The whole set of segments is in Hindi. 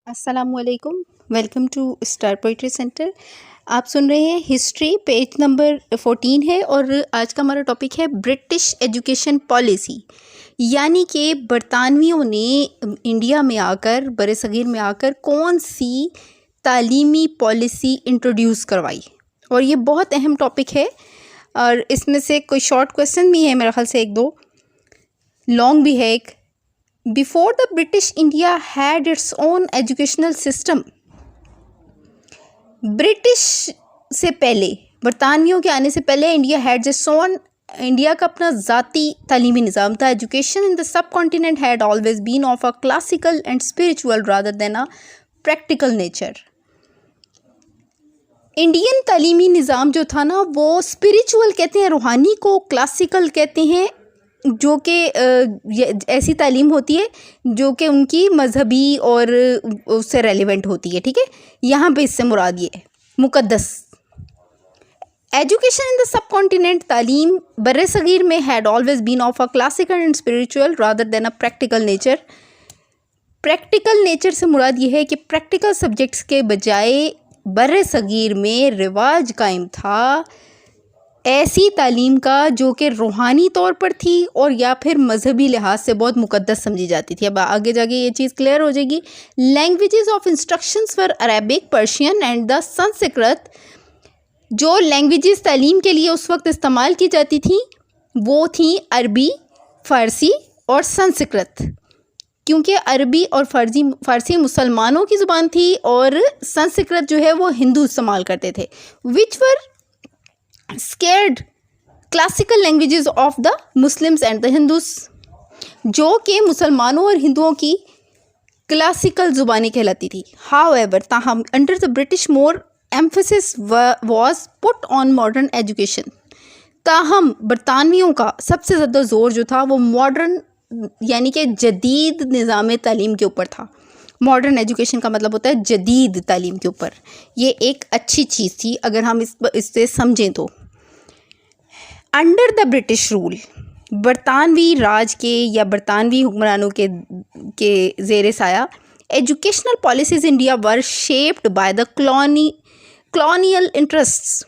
अस्सलामुअलैकुम। Welcome to star poetry centre. आप सुन रहे हैं हिस्ट्री, पेज नंबर 14 है और आज का हमारा टॉपिक है ब्रिटिश एजुकेशन पॉलिसी। यानी कि बरतानवियों ने इंडिया में आकर, बरसगीर में आकर कौन सी तालीमी पॉलिसी इंट्रोड्यूस करवाई। और ये बहुत अहम टॉपिक है और इसमें से कोई शॉर्ट क्वेश्चन भी है, मेरे ख्याल से एक दो, लॉन्ग भी है एक। Before the British India had its own educational system. British से पहले, बरतानवियों के आने से पहले India had its own, India का अपना ज़ाती तालीमी निज़ाम था। Education in the subcontinent had always been of a classical and spiritual rather than a practical nature. Indian तालीमी निज़ाम जो था ना, वो स्पिरिचुअल कहते हैं रूहानी को, क्लासिकल कहते हैं जो कि ऐसी तालीम होती है जो कि उनकी मजहबी और उससे रेलिवेंट होती है। ठीक है, यहाँ पे इससे मुराद ये है मुक़द्दस। Education in the subcontinent, तालीम बर्रे सगीर में had always been of a classical and spiritual rather than a practical nature. Practical nature से मुराद ये है कि प्रैक्टिकल सब्जेक्ट्स के बजाय बर्रे सगीर में रिवाज कायम था ऐसी तालीम का जो कि रूहानी तौर पर थी और या फिर मजहबी लिहाज से बहुत मुक़द्दस समझी जाती थी। अब आगे जाके ये चीज़ क्लियर हो जाएगी। Languages of instructions for Arabic, Persian and the Sanskrit. जो लैंग्वेजेस तालीम के लिए उस वक्त इस्तेमाल की जाती थी वो थी अरबी, फ़ारसी और संस्कृत, क्योंकि अरबी और फ़ारसी मुसलमानों की ज़ुबान थी और संस्कृत जो है वो हिंदू इस्तेमाल करते थे। Which were sacred classical languages of the Muslims and the Hindus, जो कि मुसलमानों और हिंदुओं की क्लासिकल ज़ुबानी कहलाती थी। हाउएवर, ताहम under the British more emphasis was put on modern education. ताहम बरतानवियों का सबसे ज़्यादा ज़ोर जो था वो मॉडर्न यानी कि जदीद निज़ाम तालीम के ऊपर था। मॉडर्न एजुकेशन का मतलब होता है जदीद तालीम के ऊपर। ये एक अच्छी चीज़ थी अगर हम इससे समझें तो। अंडर द ब्रिटिश रूल, बरतानवी राज के या बरतानवी हुक्मरानों के ज़ेर साया, educational policies India were shaped by the colonial interests.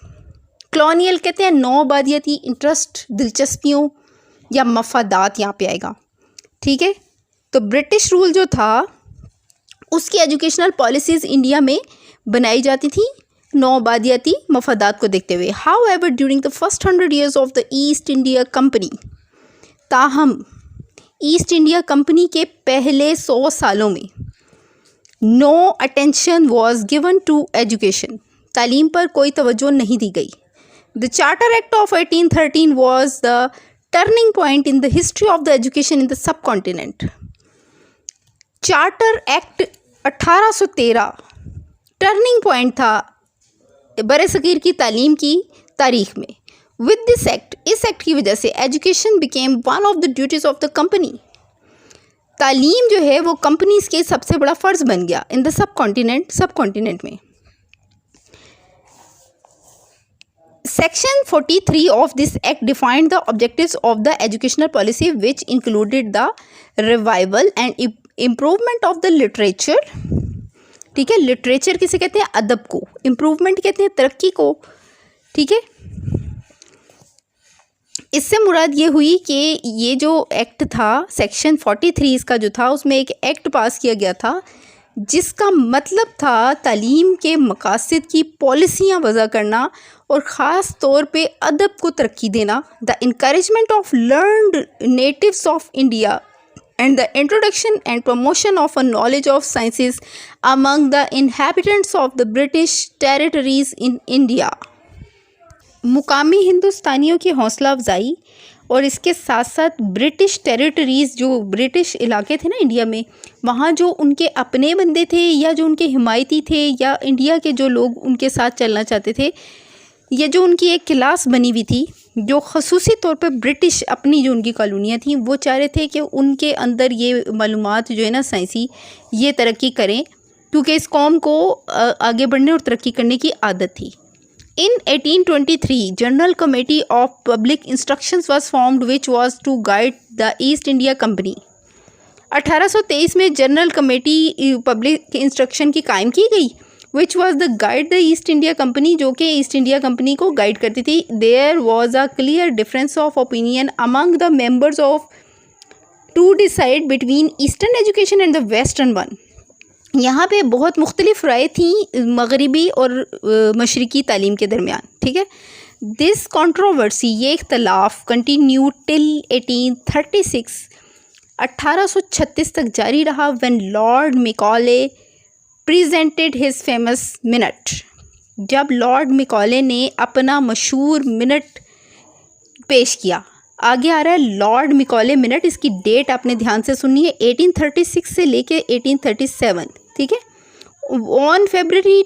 Colonial कहते हैं नौआबादियती इंटरेस्ट, दिलचस्पियों या मफादात यहाँ पे आएगा। ठीक है, तो ब्रिटिश रूल जो था उसकी एजुकेशनल पॉलिसीज़ इंडिया में बनाई जाती थी नौआबादियाती मफादात को देखते हुए। However during the first 100 years of the East India Company, ताहम ईस्ट इंडिया कंपनी के पहले 100 सालों में no attention was given to education, तालीम पर कोई तवज्जो नहीं दी गई। The charter act of 1813 was the turning point in the history of the education in the subcontinent. Charter act 1813 turning point था बरसगीर की तालीम की तारीख में। विद दिस एक्ट, इस एक्ट की वजह से education became one of the duties of the company, तालीम जो है वो कंपनीज के सबसे बड़ा फ़र्ज़ बन गया इन द सब कॉन्टिनेंट में। Section 43 of this act defined the objectives of the educational policy, which included the revival and improvement of the literature। ठीक है, लिटरेचर किसे कहते हैं? अदब को। इम्प्रूवमेंट कहते हैं तरक्की को। ठीक है, इससे मुराद ये हुई कि ये जो एक्ट था सेक्शन 43 इसका जो था, उसमें एक एक्ट पास किया गया था जिसका मतलब था तालीम के मकासद की पॉलिसियाँ वज़ा करना और ख़ास तौर पे अदब को तरक्की देना। The encouragement of learned natives of India and the introduction and promotion of a knowledge of sciences among the inhabitants of the British territories in India. मुकामी हिंदुस्तानियों की हौसला अफजाई और इसके साथ साथ ब्रिटिश टेरिटरीज़, जो ब्रिटिश इलाके थे ना इंडिया में, वहाँ जो उनके अपने बंदे थे या जो उनके हिमायती थे या इंडिया के जो लोग उनके साथ चलना चाहते थे, ये जो उनकी एक क्लास बनी हुई थी जो ख़ुसूसी तौर पे ब्रिटिश अपनी जो उनकी कॉलोनियाँ थीं वो चाह रहे थे कि उनके अंदर ये मालूमात जो है ना साइंसी, ये तरक्की करें, क्योंकि इस कौम को आगे बढ़ने और तरक्की करने की आदत थी। In 1823, General Committee of Public Instructions was formed, which was to guide the East India Company. 1823 में जनरल कमेटी पब्लिक इंस्ट्रक्शन की कायम की गई, which was the guide the East India Company, जो कि ईस्ट इंडिया कंपनी को गाइड करती थी. There was a clear difference of opinion among the members of to decide between eastern education and the western one. यहाँ पे बहुत मुख्तलिफ राय थी मगरबी और मशरक़ी तालीम के दरमियान. ठीक है. दिस कंट्रोवर्सी, ये इख्तलाफ कंटिन्यू टिल 1836, 1836 तक जारी रहा. When Lord Macaulay presented his famous minute, जब लॉर्ड मिकॉले ने अपना मशहूर मिनट पेश किया. आगे आ रहा है लॉर्ड मिकॉले मिनट. इसकी डेट आपने ध्यान से सुननी है, 1836 से लेके 1837. ठीक है. ऑन फरवरी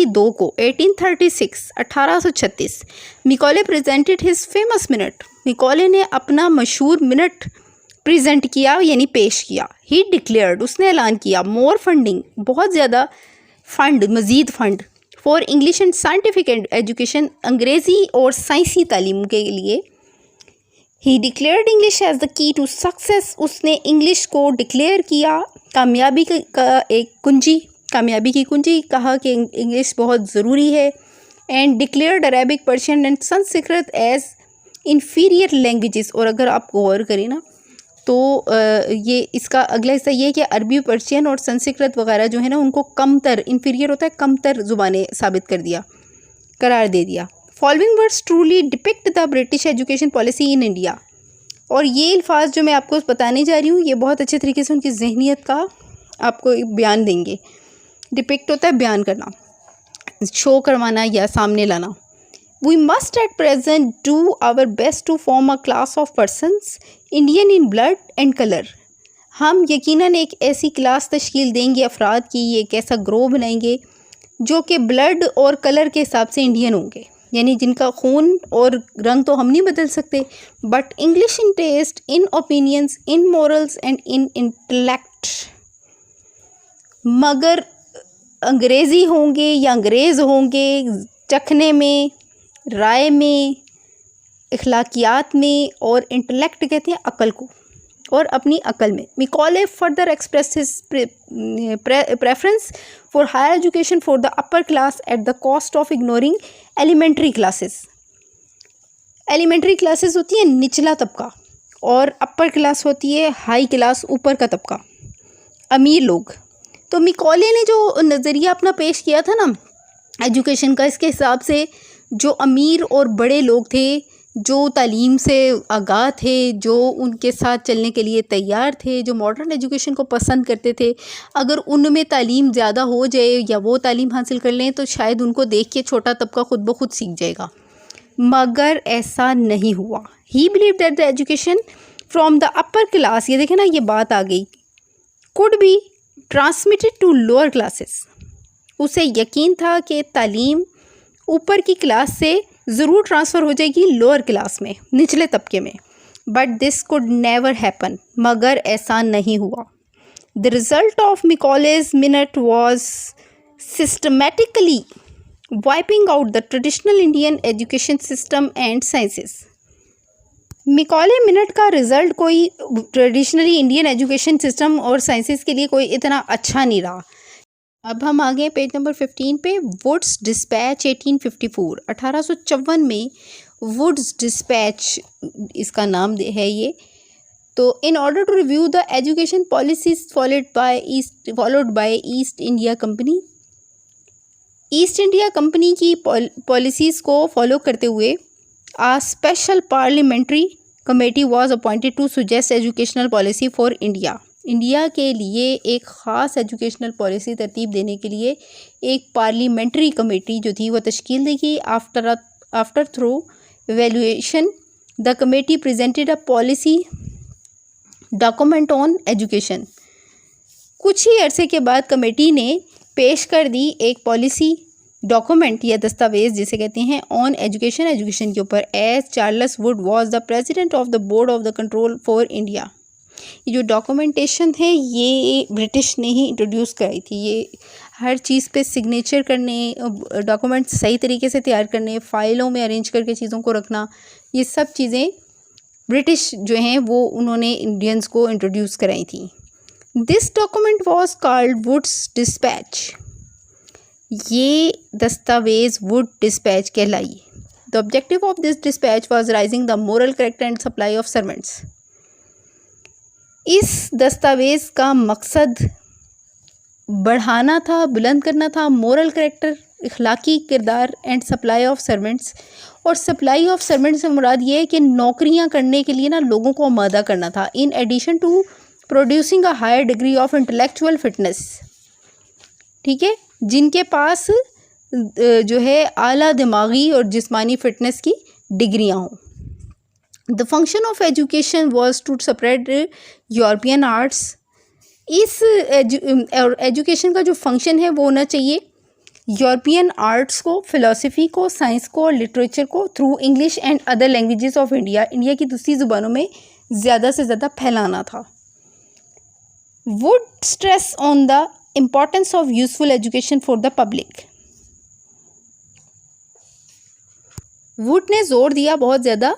2 को 1836 Macaulay presented his famous minute. Macaulay ने अपना मशहूर मिनट प्रेजेंट किया, यानी पेश किया. ही डिक्लेयर्ड, उसने ऐलान किया, मोर फंडिंग, बहुत ज़्यादा फंड, मज़ीद fund, for English and scientific education, अंग्रेज़ी और साइंसी तालीम के लिए. He declared English as the key to success, उसने इंग्लिश को डिक्लेयर किया कामयाबी का एक कुंजी, कामयाबी की कुंजी, कहा कि इंग्लिश बहुत ज़रूरी है. And declared Arabic, Persian and Sanskrit as inferior languages. और अगर आप गौर करें ना तो ये इसका अगला हिस्सा ये है कि अरबी, पर्शियन और संस्कृत वगैरह जो है ना उनको कमतर, इन्फीरियर होता है कमतर ज़ुबानें साबित करार दे दिया. Following words truly depict the British education policy in India. और ये अल्फाज जो मैं आपको बताने जा रही हूँ ये बहुत अच्छे तरीके से उनकी जहनीत का आपको एक बयान देंगे. डिपिक्ट होता है बयान करना, शो करवाना या सामने लाना. We must at present do our best to form a class of persons Indian in blood and color. हम यकीनन एक ऐसी क्लास तश्कील देंगे अफराद की, एक ऐसा ग्रोह बनाएंगे जो कि ब्लड और कलर के हिसाब से इंडियन होंगे, यानी जिनका खून और रंग तो हम नहीं बदल सकते, but English in taste, in opinions, in morals and in intellect. मगर अंग्रेज़ी होंगे या अंग्रेज़ होंगे चखने में, राय में, इखलाकियात में, और इंटेलेक्ट कहते हैं अकल को, और अपनी अकल में. Macaulay further express his preference for higher education for the upper class at the cost of ignoring elementary classes. Elementary classes होती है निचला तबका, और अपर क्लास होती है हाई क्लास, ऊपर का तबका, अमीर लोग. तो मिकॉले ने जो नज़रिया अपना पेश किया था ना एजुकेशन का, इसके हिसाब से जो अमीर और बड़े लोग थे, जो तालीम से आगाह थे, जो उनके साथ चलने के लिए तैयार थे, जो मॉडर्न एजुकेशन को पसंद करते थे, अगर उनमें तालीम ज़्यादा हो जाए या वो तालीम हासिल कर लें तो शायद उनको देख के छोटा तबका खुद ब खुद सीख जाएगा. मगर ऐसा नहीं हुआ. He believe that the education from the upper class, ये देखें ना ये बात आ गई, could be transmitted to lower classes. उसे यकीन था कि तालीम ऊपर की क्लास से ज़रूर ट्रांसफ़र हो जाएगी लोअर क्लास में, निचले तबके में. But this could never happen, मगर ऐसा नहीं हुआ. The result of Macaulay's minute was systematically wiping out the traditional Indian education system and sciences. Macaulay minute का रिज़ल्ट कोई ट्रेडिशनली इंडियन एजुकेशन सिस्टम और साइंसेस के लिए कोई इतना अच्छा नहीं रहा. अब हम आ गए पेज नंबर 15 पे. वुड्स डिस्पैच 1854, 1854 में वुड्स डिस्पैच इसका नाम है ये. तो in order to review the education policies followed by East India Company, East India Company की पॉलिसीज़ को फॉलो करते हुए a special parliamentary committee was appointed to suggest educational policy for India. India के लिए एक ख़ास एजुकेशनल पॉलिसी तरतीब देने के लिए एक पार्लियामेंट्री कमेटी जो थी वो तश्कील दी गई. After through evaluation the committee presented a policy document on education. कुछ ही अरसे के बाद कमेटी ने पेश कर दी एक पॉलिसी डॉक्यूमेंट या दस्तावेज़ जिसे कहते हैं ऑन एजुकेशन के ऊपर. As Charles Wood was the president of the board of the control for India. ये जो डॉक्यूमेंटेशन है ये ब्रिटिश ने ही इंट्रोड्यूस कराई थी. ये हर चीज़ पे सिग्नेचर करने, डॉक्यूमेंट सही तरीके से तैयार करने, फ़ाइलों में अरेंज करके चीज़ों को रखना, ये सब चीज़ें ब्रिटिश जो हैं वो उन्होंने इंडियंस को इंट्रोड्यूस कराई थी। This document was called Wood's dispatch. ये दस्तावेज़ वुड डिस्पैच कहलाई। The objective of this dispatch was raising the moral character and supply of servants. इस दस्तावेज़ का मकसद बढ़ाना था, बुलंद करना था मोरल कैरेक्टर, इखलाकी किरदार एंड सप्लाई ऑफ सर्वेंट्स। और सप्लाई ऑफ सर्वेंट्स से मुराद ये है कि नौकरियां करने के लिए ना लोगों को आमादा करना था। In addition to producing a higher degree of intellectual fitness, ठीक है, जिनके पास जो है आला दिमागी और जिस्मानी फिटनेस की डिग्रियां हों। The function of education was to separate European arts. इस एजुकेशन का जो फंक्शन है वो होना चाहिए यूरोपियन आर्ट्स को, फ़िलासफ़ी को, साइंस को और लिटरेचर को through English and other languages of India, India की दूसरी ज़ुबानों में ज़्यादा से ज़्यादा फैलाना था। Wood stress on the importance of useful education for the public. Wood ने जोर दिया बहुत ज़्यादा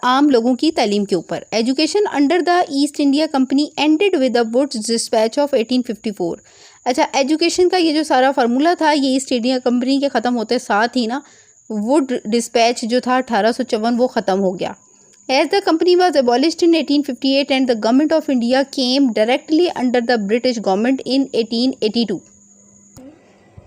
आम लोगों की तालीम के ऊपर। Education under the East India Company ended with the Wood's dispatch of 1854। अच्छा, एजुकेशन का ये जो सारा फार्मूला था ये ईस्ट इंडिया कंपनी के ख़त्म होते साथ ही ना वुड डिस्पैच जो था 1854 वो ख़त्म हो गया। As the company was abolished in 1858 and the government of India came directly under the British government in 1882।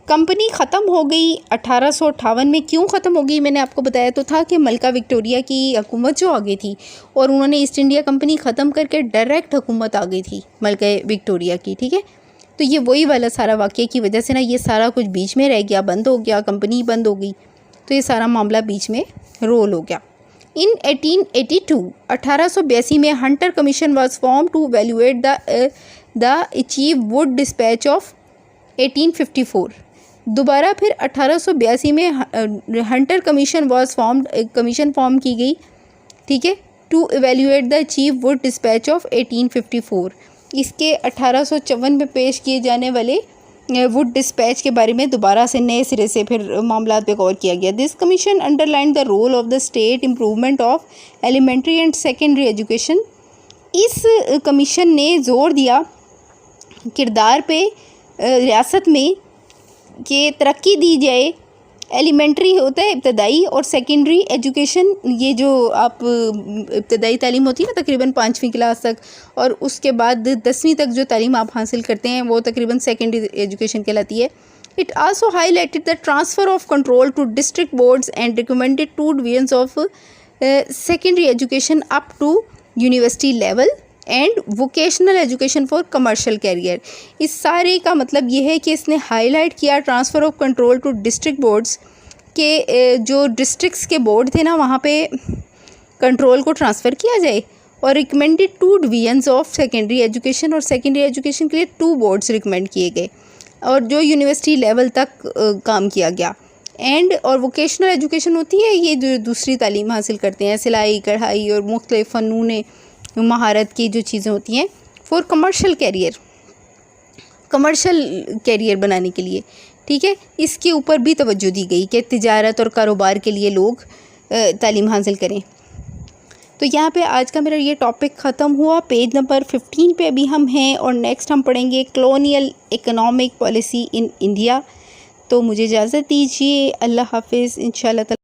Company ख़त्म हो गई 1858 में। क्यों ख़त्म हो गई मैंने आपको बताया तो था कि मलका विक्टोरिया की हुकूमत जो आ गई थी और उन्होंने ईस्ट इंडिया कंपनी ख़त्म करके डायरेक्ट हुकूमत आ गई थी मलका विक्टोरिया की, ठीक है। तो ये वही वाला सारा वाक़े की वजह से ना ये सारा कुछ बीच में रह गया, बंद हो गया, कंपनी बंद हो गई, तो ये सारा मामला बीच में रोल हो गया। इन 1882 में Hunter commission was form to valuate the achieve Wood dispatch of 1854। दोबारा फिर 1882 में Hunter commission was formed, commission form की गई, ठीक है, to evaluate the achieve Wood dispatch of 1854। इसके 1854 में पेश किए जाने वाले वुड डिस्पैच के बारे में दोबारा से नए सिरे से फिर मामला पे गौर किया गया। This commission underline the role of the state improvement of elementary and secondary education. इस कमीशन ने जोर दिया किरदार पे रियासत में कि तरक्की दी जाए। एलिमेंट्री होता है इब्तदाई और सेकेंडरी एजुकेशन, ये जो आप इब्तदाई तालीम होती है ना तकरीबन 5वीं क्लास तक, और उसके बाद 10वीं तक जो तालीम आप हासिल करते हैं वो तकरीबन सेकेंडरी एजुकेशन कहलाती है। It also highlighted the transfer of control to district boards and recommended 2 divisions of secondary education up to university level and vocational education for commercial career. इस सारे का मतलब ये है कि इसने हाईलाइट किया transfer of control to district boards के, जो डिस्ट्रिक्ट्स के बोर्ड थे ना वहाँ पे कंट्रोल को ट्रांसफ़र किया जाए, और recommended 2 divisions of secondary education, और सेकेंडरी एजुकेशन के लिए 2 बोर्ड्स रिकमेंड किए गए और जो यूनिवर्सिटी लेवल तक काम किया गया। एंड और वोकेशनल एजुकेशन होती है ये जो दूसरी तालीम हासिल करते हैं, सिलाई कढ़ाई और मुख्तलिफ़ फ़नून महारत की जो चीज़ें होती हैं फॉर कमर्शियल कैरियर बनाने के लिए, ठीक है, इसके ऊपर भी तवज्जो दी गई कि तिजारत और कारोबार के लिए लोग तालीम हासिल करें। तो यहाँ पे आज का मेरा ये टॉपिक ख़त्म हुआ। पेज नंबर 15 पे अभी हम हैं और नेक्स्ट हम पढ़ेंगे colonial economic policy in India. तो मुझे इजाज़त दीजिए, अल्लाह हाफिज़, इंशाअल्लाह।